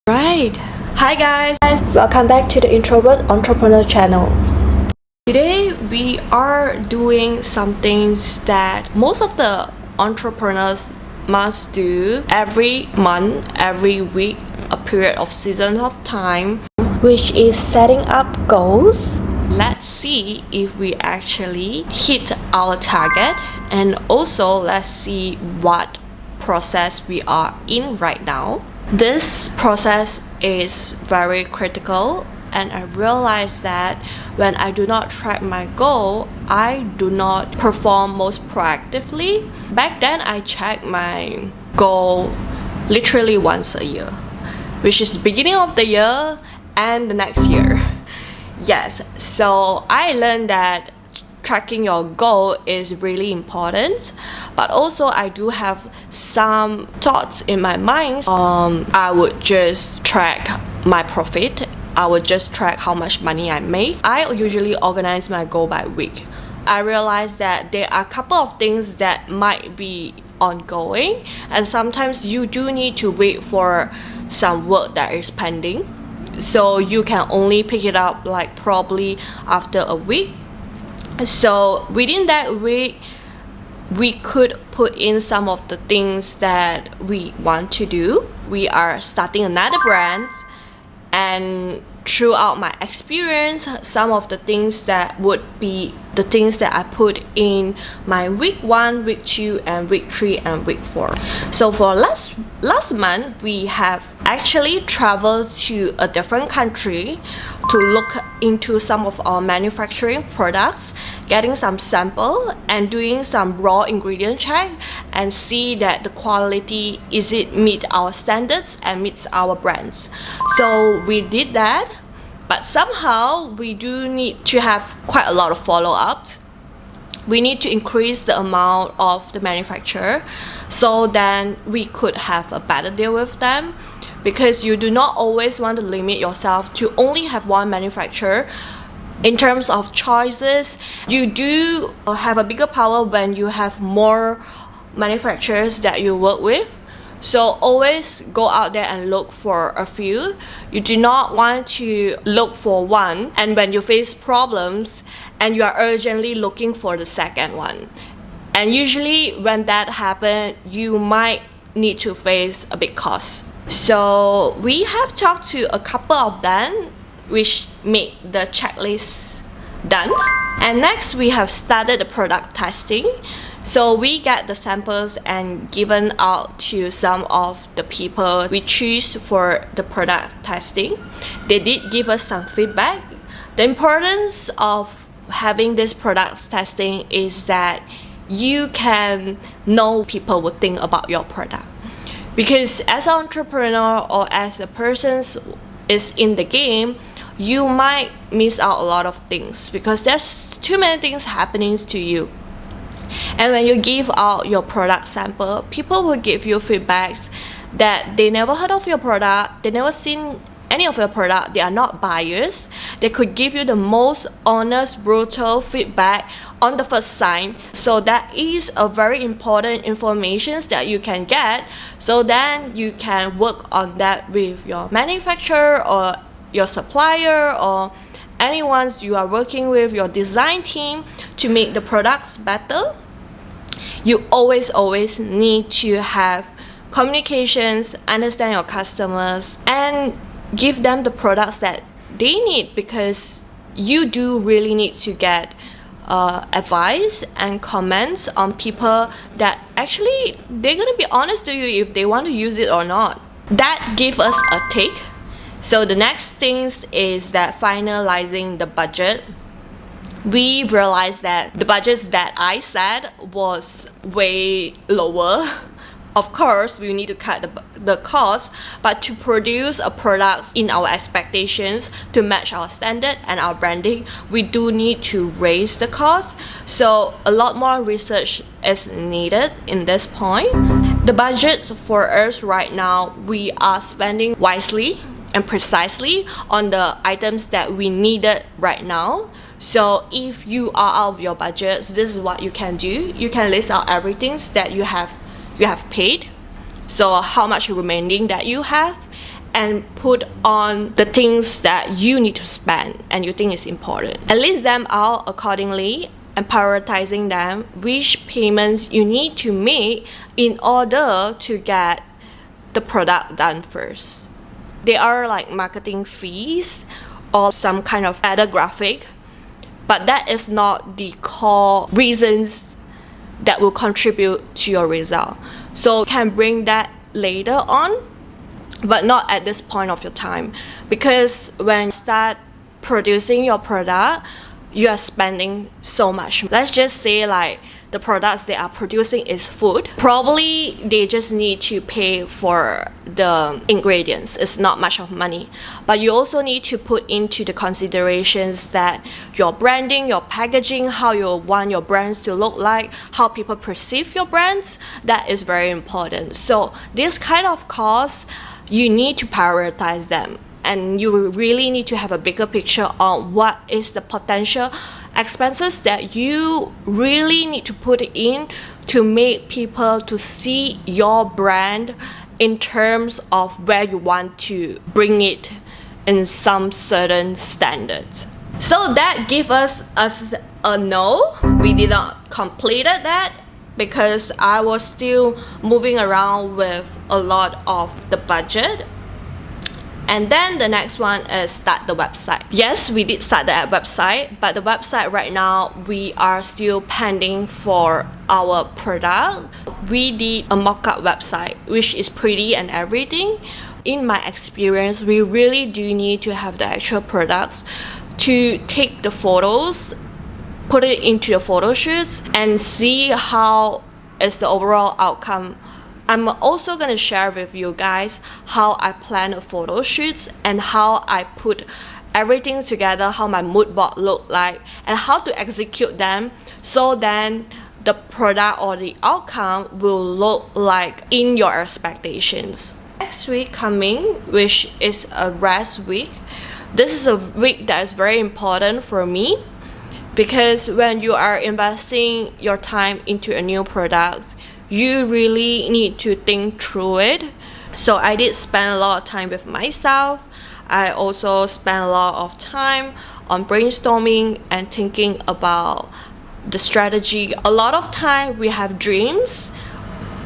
Right. Hi guys. Welcome back to the Introvert Entrepreneur channel. Today we are doing some things that most of the entrepreneurs must do every month, every week, a period of seasons of time. Which is setting up goals. Let's see if we actually hit our target, and also let's see what process we are in right now. This process is very critical, and I realized that when I do not track my goal, I do not perform most proactively. Back then, I check my goal literally once a year, which is the beginning of the year and the next year. Yes, so I learned that tracking your goal is really important, but also I do have some thoughts in my mind. I would just track my profit. I would just track how much money I make. I usually organize my goal by week. I realized that there are a couple of things that might be ongoing, and sometimes you do need to wait for some work that is pending, so you can only pick it up like probably after a week. So within that week, we could put in some of the things that we want to do. We are starting another brand, and throughout my experience, some of the things that would be the things that I put in my week 1, week 2, and week 3 and week 4. So for last month, we have actually traveled to a different country to look into some of our manufacturing products, getting some sample and doing some raw ingredient check and see that the quality is it meet our standards and meets our brands. So we did that, but somehow we do need to have quite a lot of follow-ups. We need to increase the amount of the manufacturer so then we could have a better deal with them, because you do not always want to limit yourself to only have one manufacturer. In terms of choices, you do have a bigger power when you have more manufacturers that you work with. So always go out there and look for a few. You do not want to look for one, and when you face problems and you are urgently looking for the second one. And usually when that happens, you might need to face a big cost. So we have talked to a couple of them, which made the checklist done. And next we have started the product testing. So we get the samples and given out to some of the people we choose for the product testing. They did give us some feedback. The importance of having this product testing is that you can know people would think about your product. Because as an entrepreneur or as a person is in the game, you might miss out a lot of things because there's too many things happening to you. And when you give out your product sample, people will give you feedbacks that they never heard of your product, they never seen any of your product, they are not buyers. They could give you the most honest, brutal feedback on the first sign. So that is a very important information that you can get, so then you can work on that with your manufacturer or your supplier or anyone you are working with, your design team, to make the products better. You always need to have communications, understand your customers, and give them the products that they need, because you do really need to get advice and comments on people that actually they're gonna be honest to you if they want to use it or not. That gives us a tick. So the next thing is that finalizing the budget. We realized that the budgets that I set was way lower. Of course, we need to cut the cost, but to produce a product in our expectations to match our standard and our branding, we do need to raise the cost. So a lot more research is needed in this point. The budget for us right now, we are spending wisely and precisely on the items that we needed right now. So if you are out of your budget, this is what you can do. You can list out everything that you have paid, so how much remaining that you have, and put on the things that you need to spend and you think is important, and list them out accordingly and prioritizing them, which payments you need to make in order to get the product done first. They are like marketing fees or some kind of added graphic, but that is not the core reasons that will contribute to your result. So you can bring that later on, but not at this point of your time, because when you start producing your product, you are spending so much. Let's just say like the products they are producing is food. Probably they just need to pay for the ingredients. It's not much of money, but you also need to put into the considerations that your branding, your packaging, how you want your brands to look like, how people perceive your brands, that is very important. So this kind of costs, you need to prioritize them, and you really need to have a bigger picture on what is the potential expenses that you really need to put in to make people to see your brand in terms of where you want to bring it in some certain standards. So that gives us a no. We did not complete that because I was still moving around with a lot of the budget. And then the next one is start the website. Yes, we did start the website, but the website right now, we are still pending for our product. We did a mock-up website, which is pretty and everything. In my experience, we really do need to have the actual products to take the photos, put it into the photo shoots, and see how is the overall outcome. I'm also going to share with you guys how I plan the photo shoots and how I put everything together, how my mood board look like, and how to execute them, so then the product or the outcome will look like in your expectations. Next week coming, which is a rest week, this is a week that is very important for me, because when you are investing your time into a new product, you really need to think through it. So I did spend a lot of time with myself. I also spent a lot of time on brainstorming and thinking about the strategy. A lot of time we have dreams.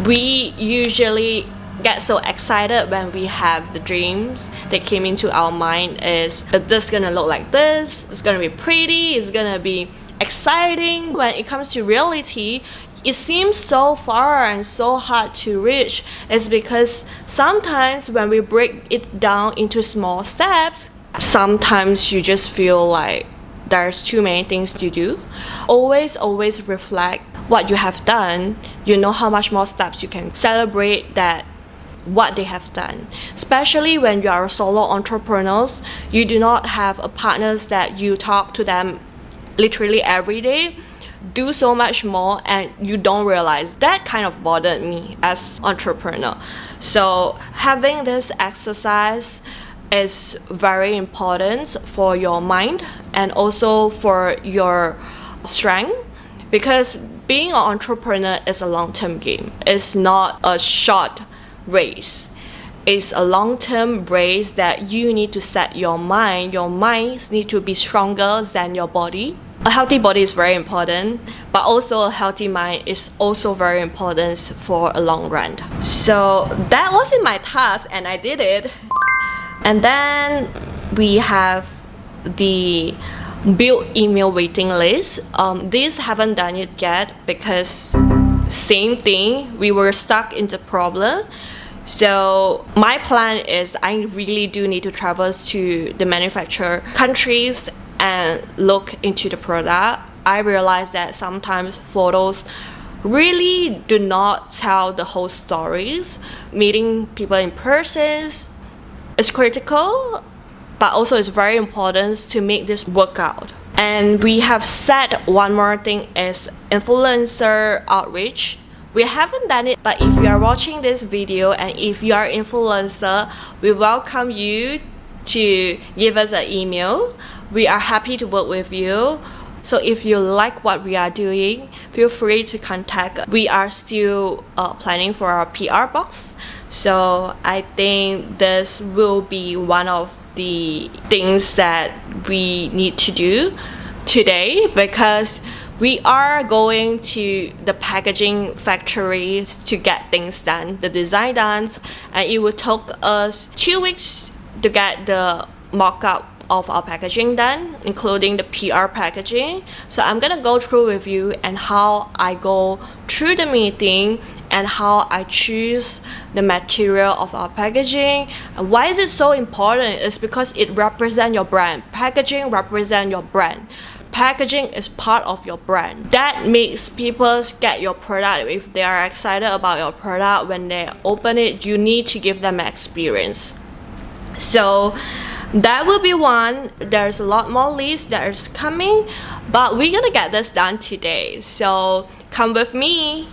We usually get so excited when we have the dreams that came into our mind is this gonna look like this, it's gonna be pretty, it's gonna be exciting. When it comes to reality, it seems so far and so hard to reach. It's because sometimes when we break it down into small steps, sometimes you just feel like there's too many things to do. Always reflect what you have done. You know how much more steps you can celebrate that what they have done. Especially when you are solo entrepreneurs, you do not have a partners that you talk to them literally every day. Do so much more and you don't realize. That kind of bothered me as entrepreneur. So having this exercise is very important for your mind and also for your strength, because being an entrepreneur is a long-term game. It's not a short race. It's a long-term race that you need to set your mind. Your mind needs to be stronger than your body. A healthy body is very important, but also a healthy mind is also very important for a long run. So that wasn't my task and I did it. And then we have the build email waiting list. This haven't done it yet because same thing, we were stuck in the problem. So my plan is I really do need to travel to the manufacturer countries and look into the product. I realized that sometimes photos really do not tell the whole stories. Meeting people in person is critical, but also it's very important to make this work out. And we have said one more thing is influencer outreach. We haven't done it, but if you are watching this video and if you are influencer, we welcome you to give us an email. We are happy to work with you. So if you like what we are doing, feel free to contact us. We are still planning for our PR box. So I think this will be one of the things that we need to do today, because we are going to the packaging factories to get things done, the design done, and it will take us 2 weeks to get the mock-up of our packaging done, including the PR packaging. So I'm gonna go through with you and how I go through the meeting and how I choose the material of our packaging. And why is it so important? It's because it represents your brand. Packaging represents your brand. Packaging is part of your brand. That makes people get your product. If they are excited about your product, when they open it, you need to give them an experience. So that will be one. There's a lot more lists that is coming, but we're gonna get this done today. So come with me.